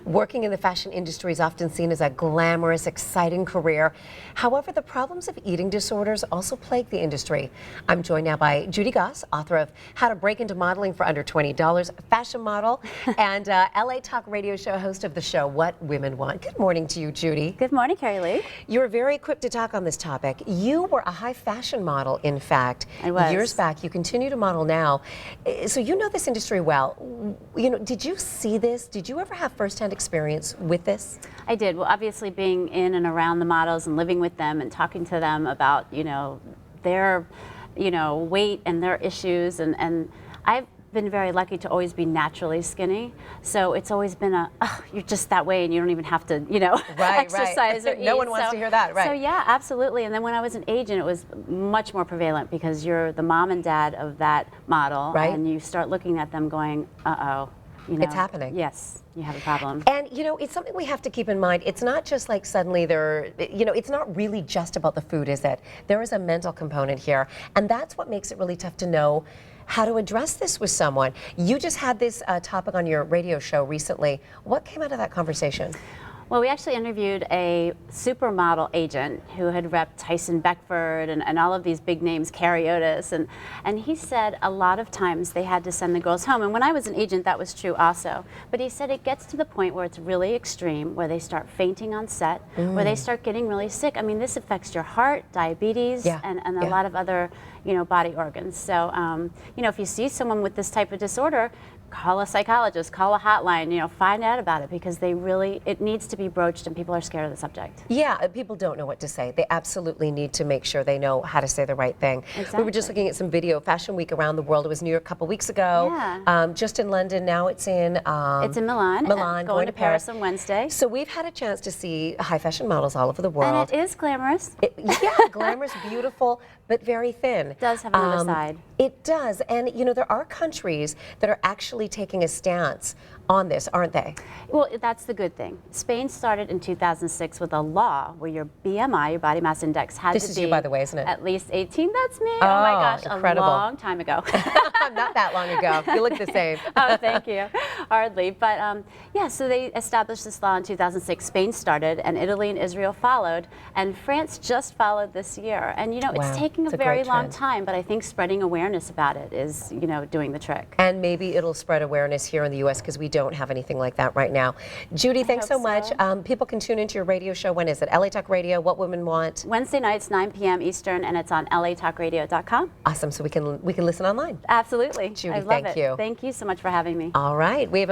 Working in the fashion industry is often seen as a glamorous, exciting career. However, the problems of eating disorders also plague the industry. I'm joined now by Judy Goss, author of How to Break into Modeling for Under $20, fashion model, and LA Talk radio show host of the show What Women Want. Good morning to you, Judy. Good morning, Carrie Lee. You're very equipped to talk on this topic. You were a high fashion model, in fact. I was. Years back. You continue to model now. So you know this industry well. You know, did you see this? Did you ever have firsthand experience with this? I did. Well, obviously being in and around the models and living with them and talking to them about, their, weight and their issues. And I've been very lucky to always be naturally skinny. So it's always been you're just that way and you don't even have to, exercise or eat. No one wants to hear that, right? So yeah, absolutely. And then when I was an agent, it was much more prevalent because you're the mom and dad of that model. Right. And you start looking at them going, uh-oh. It's happening. Yes, you have a problem. And it's something we have to keep in mind. It's not just like suddenly it's not really just about the food, is it? There is a mental component here. And that's what makes it really tough to know how to address this with someone. You just had this topic on your radio show recently. What came out of that conversation? Well, we actually interviewed a supermodel agent who had repped Tyson Beckford and all of these big names, Cariotis, and he said a lot of times they had to send the girls home. And when I was an agent, that was true also. But he said it gets to the point where it's really extreme, where they start fainting on set, where they start getting really sick. I mean, this affects your heart, diabetes, and a lot of other, body organs. So, if you see someone with this type of disorder, call a psychologist, call a hotline, find out about it because it needs to be broached and people are scared of the subject. Yeah, people don't know what to say. They absolutely need to make sure they know how to say the right thing. Exactly. We were just looking at some video, Fashion Week around the world. It was New York a couple weeks ago. Yeah. Just in London, now it's in... it's in Milan. Milan, going to Paris on Wednesday. So we've had a chance to see high fashion models all over the world. And it is glamorous. Glamorous, beautiful, but very thin. It does have another side. It does, and there are countries that are actually taking a stance on this, aren't they? Well, that's the good thing. Spain started in 2006 with a law where your BMI, your body mass index, had to be... This is you, by the way, isn't it? At least 18. That's me. Oh my gosh, incredible. A long time ago. Not that long ago. You look the same. Oh, thank you. Hardly. But so they established this law in 2006. Spain started, and Italy and Israel followed, and France just followed this year. And it's taking a very long time, but I think spreading awareness about it is, doing the trick. And maybe it'll spread awareness here in the U.S. because we don't have anything like that right now. Judy, thanks so much. People can tune into your radio show. When is it? LA Talk Radio, What Women Want? Wednesday nights, 9 p.m. Eastern, and it's on latalkradio.com. Awesome. So we can listen online. Absolutely. Judy, I love thank you. Thank you so much for having me. All right. We have